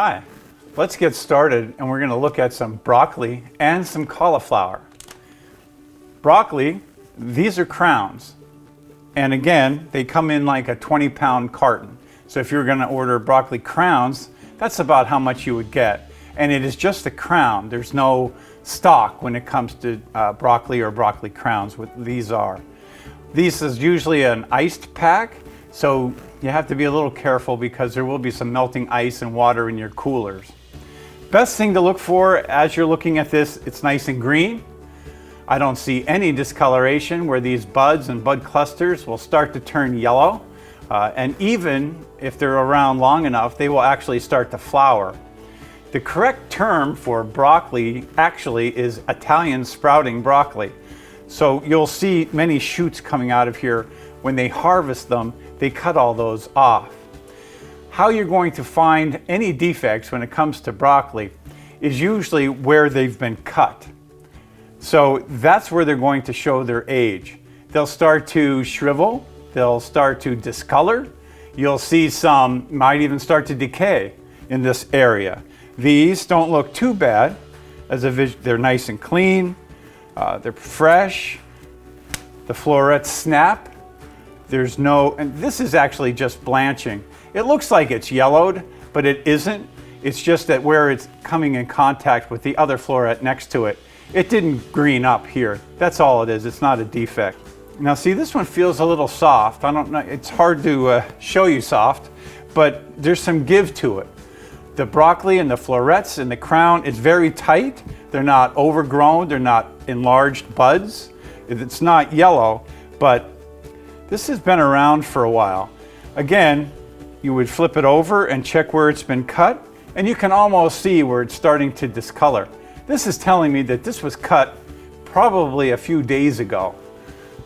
Hi, let's get started and we're going to look at some broccoli and some cauliflower. Broccoli, these are crowns. And again, they come in like a 20-pound carton. So if you're going to order broccoli crowns, that's about how much you would get. And it is just the crown. There's no stock when it comes to broccoli or broccoli crowns, what these are. This is usually an iced pack, so you have to be a little careful because there will be some melting ice and water in your coolers. Best thing to look for as you're looking at this, it's nice and green. I don't see any discoloration where these buds and bud clusters will start to turn yellow. And even if they're around long enough, they will actually start to flower. The correct term for broccoli actually is Italian sprouting broccoli. So you'll see many shoots coming out of here. When they harvest them, they cut all those off. How you're going to find any defects when it comes to broccoli is usually where they've been cut. So that's where they're going to show their age. They'll start to shrivel, they'll start to discolor. You'll see some might even start to decay in this area. These don't look too bad, they're nice and clean, they're fresh, the florets snap. There's no, and this is actually just blanching. It looks like it's yellowed, but it isn't. It's just that where it's coming in contact with the other floret next to it, it didn't green up here. That's all it is. It's not a defect. Now see, this one feels a little soft. I don't know, it's hard to show you soft, but there's some give to it. The broccoli and the florets and the crown is very tight. They're not overgrown. They're not enlarged buds. It's not yellow, but this has been around for a while. Again, you would flip it over and check where it's been cut, and you can almost see where it's starting to discolor. This is telling me that this was cut probably a few days ago.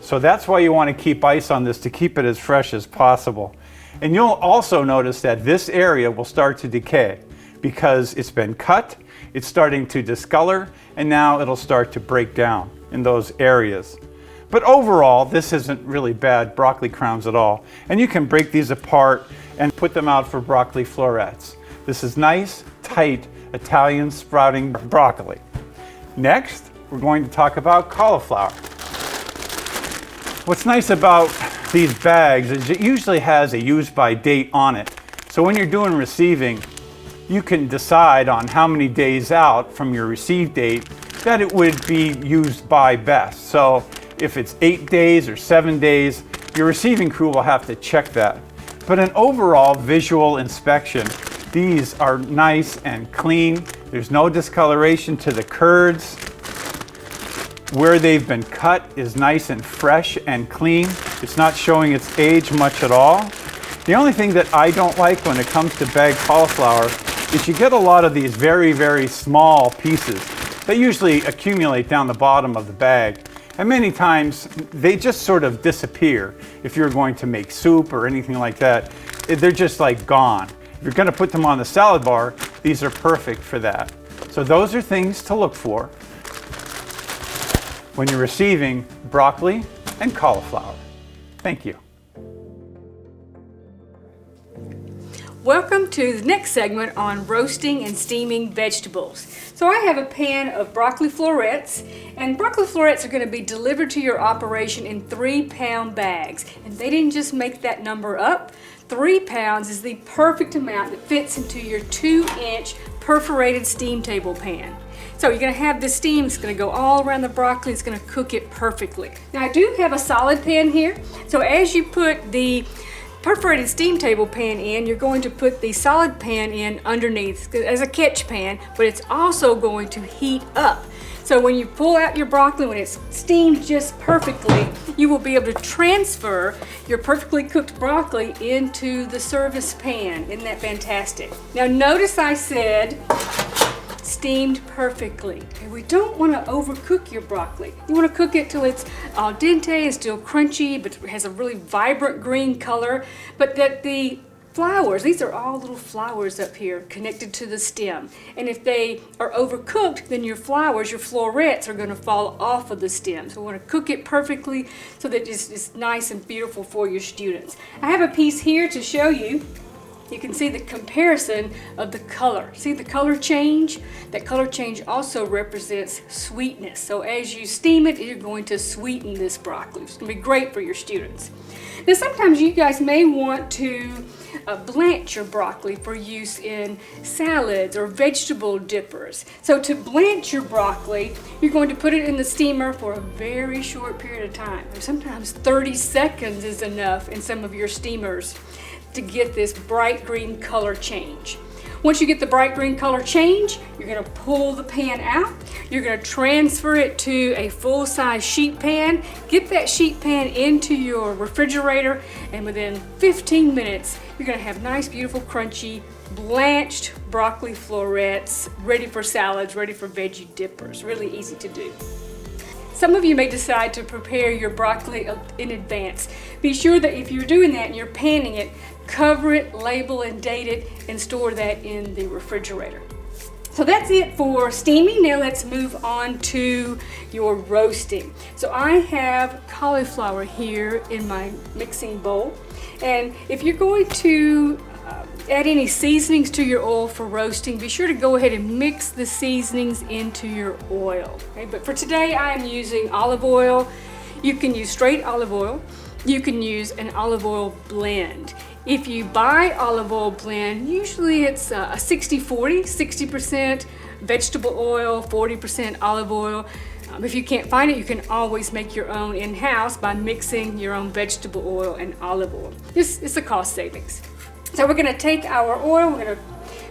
So that's why you want to keep ice on this to keep it as fresh as possible. And you'll also notice that this area will start to decay because it's been cut, it's starting to discolor, and now it'll start to break down in those areas. But overall, this isn't really bad broccoli crowns at all. And you can break these apart and put them out for broccoli florets. This is nice, tight, Italian sprouting broccoli. Next, we're going to talk about cauliflower. What's nice about these bags is it usually has a use by date on it. So when you're doing receiving, you can decide on how many days out from your receive date that it would be used by best. So if it's 8 days or 7 days, your receiving crew will have to check that. But an overall visual inspection, these are nice and clean. There's no discoloration to the curds. Where they've been cut is nice and fresh and clean. It's not showing its age much at all. The only thing that I don't like when it comes to bagged cauliflower is you get a lot of these very, very small pieces that usually accumulate down the bottom of the bag. And many times they just sort of disappear. If you're going to make soup or anything like that, they're just like gone. If you're going to put them on the salad bar, these are perfect for that. So those are things to look for when you're receiving broccoli and cauliflower. Thank you. Welcome to the next segment on roasting and steaming vegetables. So I have a pan of broccoli florets, and broccoli florets are going to be delivered to your operation in 3-pound bags. And they didn't just make that number up. 3 pounds is the perfect amount that fits into your 2-inch perforated steam table pan. So you're going to have this steam, it's going to go all around the broccoli, it's going to cook it perfectly. Now I do have a solid pan here, so as you put the perforated steam table pan in, you're going to put the solid pan in underneath as a catch pan, but it's also going to heat up. So when you pull out your broccoli, when it's steamed just perfectly, you will be able to transfer your perfectly cooked broccoli into the service pan. Isn't that fantastic? Now notice I said steamed perfectly. Okay, we don't want to overcook your broccoli. You want to cook it till it's al dente and still crunchy, but it has a really vibrant green color, but that the flowers, these are all little flowers up here connected to the stem. And if they are overcooked, then your flowers, your florets, are going to fall off of the stem. So we want to cook it perfectly so that it's nice and beautiful for your students. I have a piece here to show you. you can see the comparison of the color. See the color change? That color change also represents sweetness. So as you steam it, you're going to sweeten this broccoli. It's going to be great for your students. Now sometimes you guys may want to blanch your broccoli for use in salads or vegetable dippers. So to blanch your broccoli, you're going to put it in the steamer for a very short period of time. Sometimes 30 seconds is enough in some of your steamers to get this bright green color change. Once you get the bright green color change, you're going to pull the pan out. You're going to transfer it to a full-size sheet pan. Get that sheet pan into your refrigerator, and within 15 minutes, you're going to have nice, beautiful, crunchy, blanched broccoli florets ready for salads, ready for veggie dippers. Really easy to do. Some of you may decide to prepare your broccoli in advance. Be sure that if you're doing that and you're panning it, cover it, label and date it, and store that in the refrigerator. So that's it for steaming. Now let's move on to your roasting. So I have cauliflower here in my mixing bowl. And if you're going to add any seasonings to your oil for roasting, be sure to go ahead and mix the seasonings into your oil. Okay? But for today, I am using olive oil. You can use straight olive oil. You can use an olive oil blend. If you buy olive oil blend, usually it's a 60-40, 60% vegetable oil, 40% olive oil. If you can't find it, you can always make your own in-house by mixing your own vegetable oil and olive oil. It's a cost savings. So we're going to take our oil, we're going to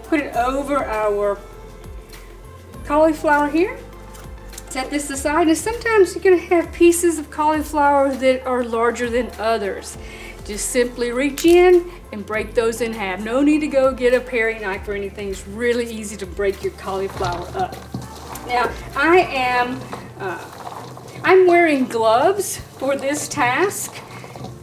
put it over our cauliflower here. Set this aside, and sometimes you're going to have pieces of cauliflower that are larger than others. Just simply reach in and break those in half. No need to go get a paring knife or anything. It's really easy to break your cauliflower up. Now, I'm wearing gloves for this task.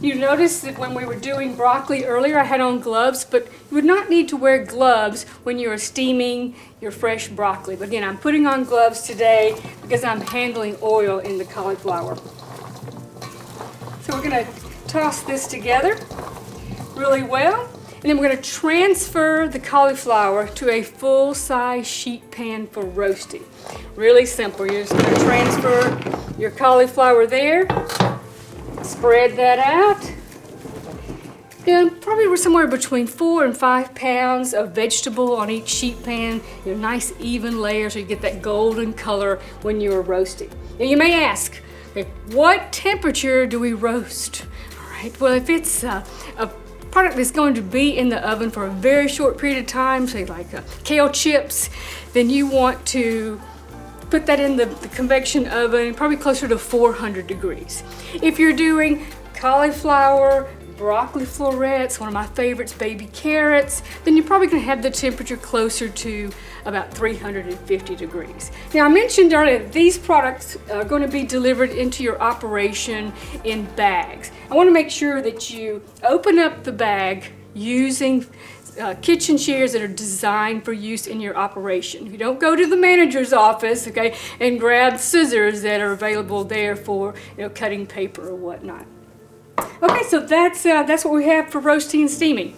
You noticed that when we were doing broccoli earlier, I had on gloves, but you would not need to wear gloves when you are steaming your fresh broccoli. But again, I'm putting on gloves today because I'm handling oil in the cauliflower. So we're going to toss this together really well, and then we're going to transfer the cauliflower to a full-size sheet pan for roasting. Really simple. You're just going to transfer your cauliflower there. Spread that out. And probably we're somewhere between 4 and 5 pounds of vegetable on each sheet pan. Nice even layers so you get that golden color when you're roasting. Now you may ask, okay, what temperature do we roast? All right, well, if it's a product that's going to be in the oven for a very short period of time, say like kale chips, then you want to put that in the convection oven, probably closer to 400 degrees. If you're doing cauliflower, broccoli florets, one of my favorites, baby carrots, then you're probably going to have the temperature closer to about 350 degrees. Now, I mentioned earlier that these products are going to be delivered into your operation in bags. I want to make sure that you open up the bag using kitchen shears that are designed for use in your operation. You don't go to the manager's office, okay, and grab scissors that are available there for cutting paper or whatnot. Okay, so that's what we have for roasting and steaming.